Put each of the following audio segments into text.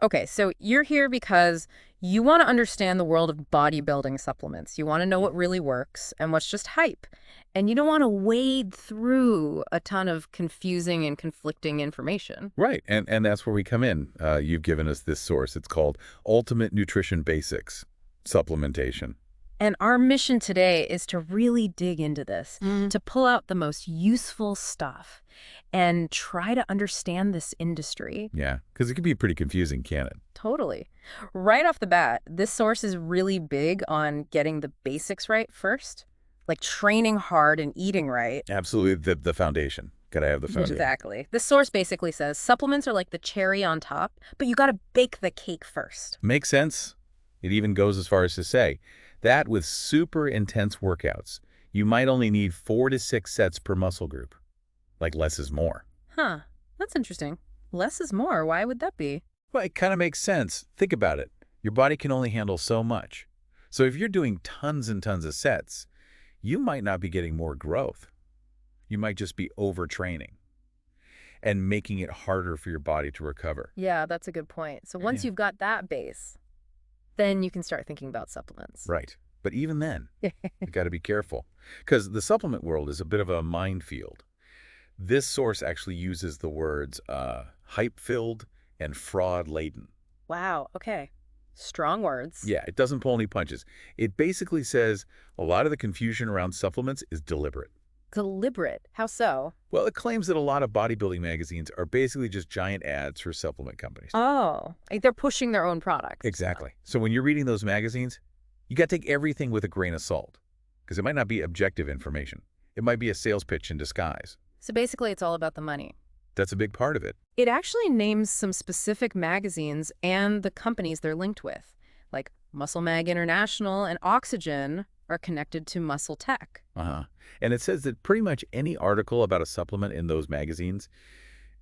Okay, so you're here because you want to understand the world of bodybuilding supplements. You want to know what really works and what's just hype. And you don't want to wade through a ton of confusing and conflicting information. Right, and that's where we come in. You've given us this source. It's called Ultimate Nutrition Basics, Supplementation. And our mission today is to really dig into this, to pull out the most useful stuff and try to understand this industry. Yeah, because it can be pretty confusing, can't it? Totally. Right off the bat, this source is really big on getting the basics right first, like training hard and eating right. Absolutely, the foundation. Gotta have the foundation. Exactly. This source basically says supplements are like the cherry on top, but you gotta bake the cake first. Makes sense. It even goes as far as to say that with super intense workouts, you might only need 4 to 6 sets per muscle group. Like less is more. Huh. That's interesting. Less is more. Why would that be? Well, it kind of makes sense. Think about it. Your body can only handle so much. So if you're doing tons and tons of sets, you might not be getting more growth. You might just be overtraining and making it harder for your body to recover. Yeah, that's a good point. So once you've got that base, then you can start thinking about supplements. Right. But even then, you got to be careful because the supplement world is a bit of a minefield. This source actually uses the words hype-filled and fraud-laden. Wow. Okay. Strong words. Yeah, it doesn't pull any punches. It basically says a lot of the confusion around supplements is deliberate. Deliberate. How so? Well, it claims that a lot of bodybuilding magazines are basically just giant ads for supplement companies. Oh, like they're pushing their own products. Exactly. So when you're reading those magazines, you got to take everything with a grain of salt because it might not be objective information. It might be a sales pitch in disguise. So basically, it's all about the money. That's a big part of it. It actually names some specific magazines and the companies they're linked with, like Muscle Mag International and Oxygen are connected to Muscle Tech. And it says that pretty much any article about a supplement in those magazines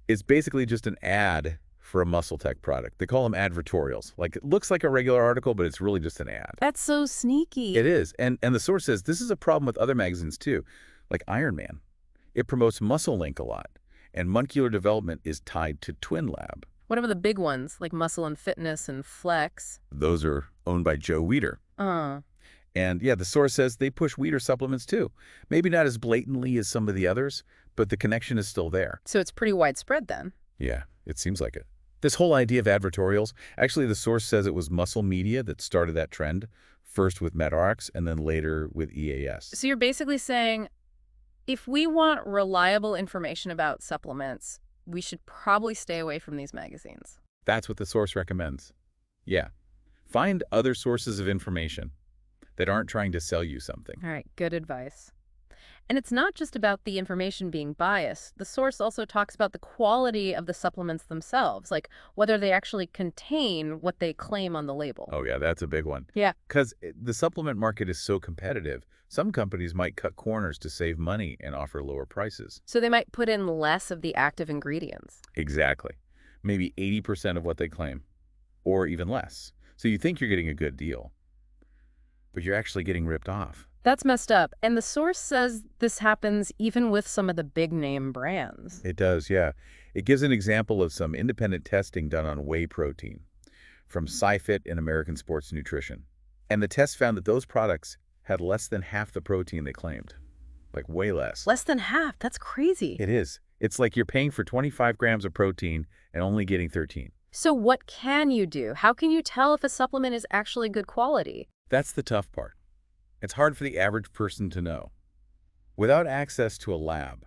is basically just an ad for a Muscle Tech product. They call them advertorials. Like it looks like a regular article, but it's really just an ad. That's so sneaky. It is. And the source says this is a problem with other magazines too, like Iron Man. It promotes Muscle Link a lot, and muscular development is tied to Twin Lab. What about the big ones, like Muscle and Fitness and Flex? Those are owned by Joe Weider. And yeah, the source says they push Weider supplements too. Maybe not as blatantly as some of the others, but the connection is still there. So it's pretty widespread then. Yeah, it seems like it. This whole idea of advertorials, actually the source says it was Muscle Media that started that trend, first with MedRx and then later with EAS. So you're basically saying, if we want reliable information about supplements, we should probably stay away from these magazines. That's what the source recommends. Yeah. Find other sources of information that aren't trying to sell you something. All right, good advice. And it's not just about the information being biased. The source also talks about the quality of the supplements themselves, like whether they actually contain what they claim on the label. Oh, yeah, that's a big one. Yeah. Because the supplement market is so competitive, some companies might cut corners to save money and offer lower prices. So they might put in less of the active ingredients. Exactly. Maybe 80% of what they claim, or even less. So you think you're getting a good deal, but you're actually getting ripped off. That's messed up. And the source says this happens even with some of the big name brands. It does, yeah. It gives an example of some independent testing done on whey protein from SciFit and American Sports Nutrition. And the test found that those products had less than half the protein they claimed. Like way less. Less than half? That's crazy. It is. It's like you're paying for 25 grams of protein and only getting 13. So what can you do? How can you tell if a supplement is actually good quality? That's the tough part. It's hard for the average person to know. Without access to a lab,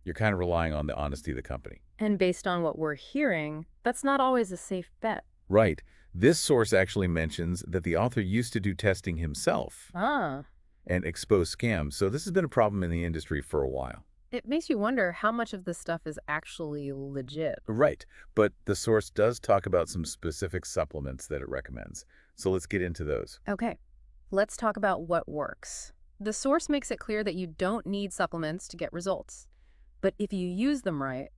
you're kind of relying on the honesty of the company. And based on what we're hearing, that's not always a safe bet. Right. This source actually mentions that the author used to do testing himself and expose scams. So this has been a problem in the industry for a while. It makes you wonder how much of this stuff is actually legit. Right. But the source does talk about some specific supplements that it recommends. So let's get into those. Okay. Let's talk about what works. The source makes it clear that you don't need supplements to get results. But if you use them right,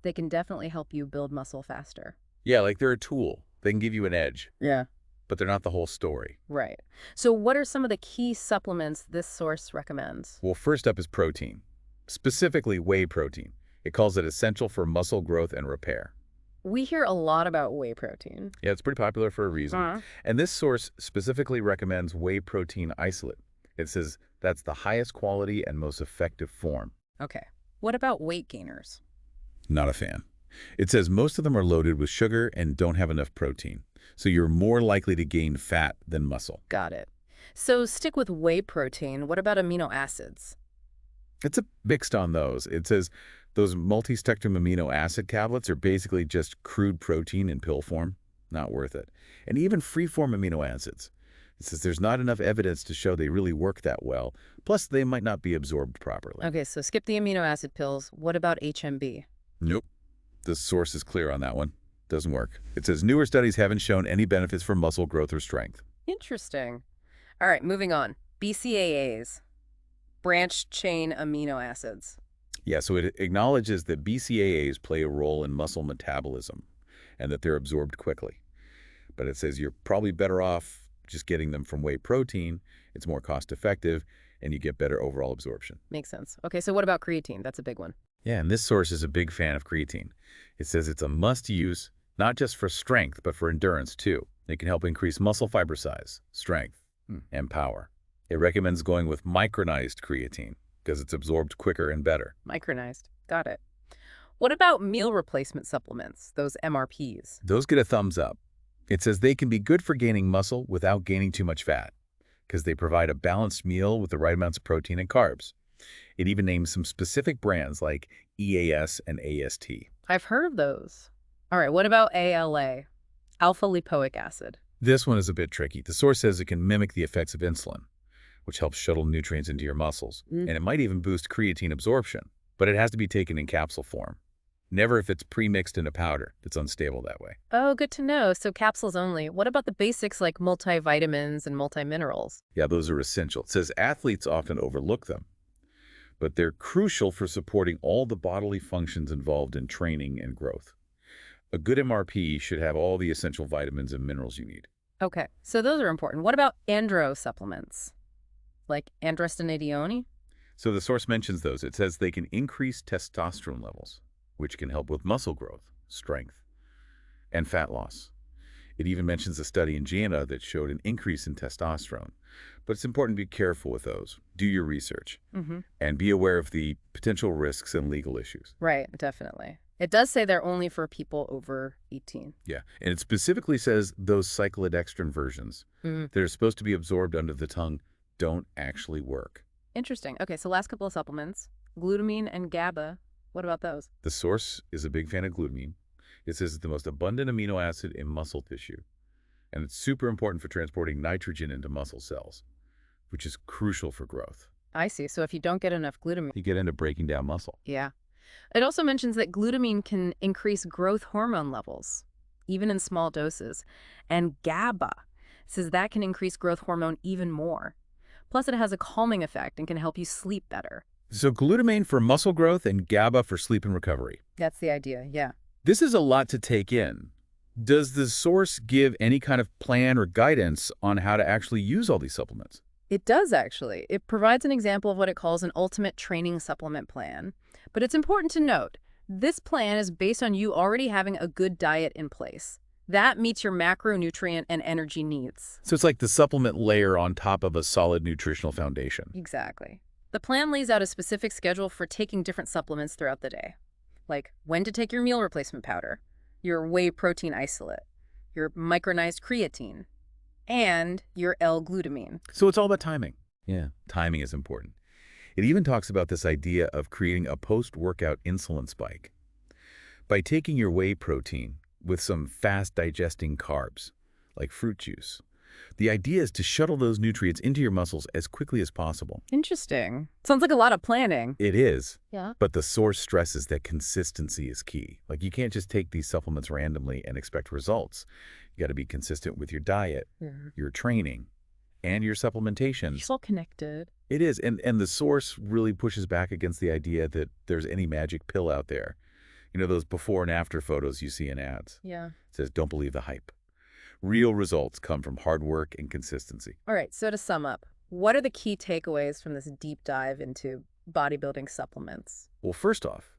they can definitely help you build muscle faster. Yeah, like they're a tool. They can give you an edge. Yeah. But they're not the whole story. Right. So what are some of the key supplements this source recommends? Well, first up is protein, specifically whey protein. It calls it essential for muscle growth and repair. We hear a lot about whey protein. Yeah, it's pretty popular for a reason. Uh, And this source specifically recommends whey protein isolate. It says that's the highest quality and most effective form. okay. What about weight gainers? Not a fan. It says most of them are loaded with sugar and don't have enough protein, so you're more likely to gain fat than muscle. Got it. So stick with whey protein. What about amino acids? It's a mixed on those. It says those multi-spectrum amino acid tablets are basically just crude protein in pill form. Not worth it. And even free-form amino acids. It says there's not enough evidence to show they really work that well. Plus, they might not be absorbed properly. Okay, so skip the amino acid pills. What about HMB? Nope. The source is clear on that one. Doesn't work. It says newer studies haven't shown any benefits for muscle growth or strength. Interesting. All right, moving on. BCAAs, branched chain amino acids. Yeah, so it acknowledges that BCAAs play a role in muscle metabolism and that they're absorbed quickly. But it says you're probably better off just getting them from whey protein. It's more cost effective and you get better overall absorption. Makes sense. Okay, so what about creatine? That's a big one. Yeah, and this source is a big fan of creatine. It says it's a must-use, not just for strength, but for endurance too. It can help increase muscle fiber size, strength, and power. It recommends going with micronized creatine because it's absorbed quicker and better. Micronized. Got it. What about meal replacement supplements, those MRPs? Those get a thumbs up. It says they can be good for gaining muscle without gaining too much fat because they provide a balanced meal with the right amounts of protein and carbs. It even names some specific brands like EAS and AST. I've heard of those. All right, what about ALA, alpha lipoic acid? This one is a bit tricky. The source says it can mimic the effects of insulin, which helps shuttle nutrients into your muscles, and it might even boost creatine absorption, but it has to be taken in capsule form. Never if it's pre-mixed in a powder that's unstable that way. Oh, good to know. So capsules only. What about the basics like multivitamins and multiminerals? Yeah, those are essential. It says athletes often overlook them, but they're crucial for supporting all the bodily functions involved in training and growth. A good MRP should have all the essential vitamins and minerals you need. Okay, so those are important. What about andro supplements? Like androstenedione? So the source mentions those. It says they can increase testosterone levels, which can help with muscle growth, strength, and fat loss. It even mentions a study in JANA that showed an increase in testosterone. But it's important to be careful with those. Do your research. And be aware of the potential risks and legal issues. Right, definitely. It does say they're only for people over 18. Yeah, and it specifically says those cyclodextrin versions that are supposed to be absorbed under the tongue don't actually work. Interesting. Okay, so last couple of supplements. Glutamine and GABA. What about those? The source is a big fan of glutamine. It says it's the most abundant amino acid in muscle tissue. And it's super important for transporting nitrogen into muscle cells, which is crucial for growth. I see. So if you don't get enough glutamine. You get into breaking down muscle. Yeah. It also mentions that glutamine can increase growth hormone levels, even in small doses. And GABA says that can increase growth hormone even more. Plus, it has a calming effect and can help you sleep better. So glutamine for muscle growth and GABA for sleep and recovery. That's the idea, yeah. This is a lot to take in. Does the source give any kind of plan or guidance on how to actually use all these supplements? It does, actually. It provides an example of what it calls an ultimate training supplement plan. But it's important to note, this plan is based on you already having a good diet in place. That meets your macronutrient and energy needs. So it's like the supplement layer on top of a solid nutritional foundation. Exactly. The plan lays out a specific schedule for taking different supplements throughout the day, like when to take your meal replacement powder, your whey protein isolate, your micronized creatine, and your L-glutamine. So it's all about timing. Yeah, timing is important. It even talks about this idea of creating a post-workout insulin spike. By taking your whey protein with some fast-digesting carbs, like fruit juice, the idea is to shuttle those nutrients into your muscles as quickly as possible. Interesting. Sounds like a lot of planning. It is. Yeah. But the source stresses that consistency is key. Like, you can't just take these supplements randomly and expect results. You got to be consistent with your diet, your training, and your supplementation. It's all connected. It is. And the source really pushes back against the idea that there's any magic pill out there. You know, those before and after photos you see in ads. Yeah. It says, don't believe the hype. Real results come from hard work and consistency. All right, so to sum up, what are the key takeaways from this deep dive into bodybuilding supplements? Well, first off,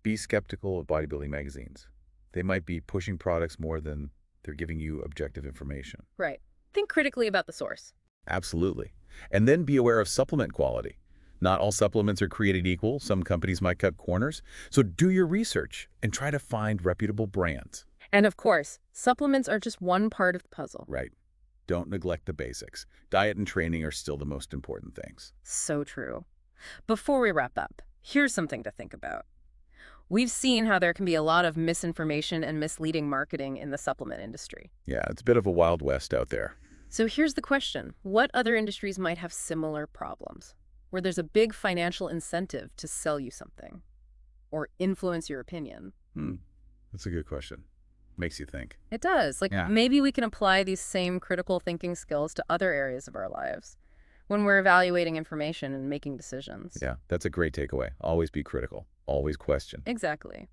be skeptical of bodybuilding magazines. They might be pushing products more than they're giving you objective information. Right. Think critically about the source. Absolutely. And then be aware of supplement quality. Not all supplements are created equal. Some companies might cut corners. So do your research and try to find reputable brands. And of course, supplements are just one part of the puzzle. Right. Don't neglect the basics. Diet and training are still the most important things. So true. Before we wrap up, here's something to think about. We've seen how there can be a lot of misinformation and misleading marketing in the supplement industry. Yeah, it's a bit of a wild west out there. So here's the question. What other industries might have similar problems, where there's a big financial incentive to sell you something or influence your opinion? That's a good question. Makes you think. It does. Yeah. Maybe we can apply these same critical thinking skills to other areas of our lives when we're evaluating information and making decisions. Yeah, that's a great takeaway. Always be critical. Always question. Exactly.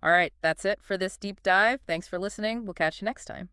All right, that's it for this deep dive. Thanks for listening. We'll catch you next time.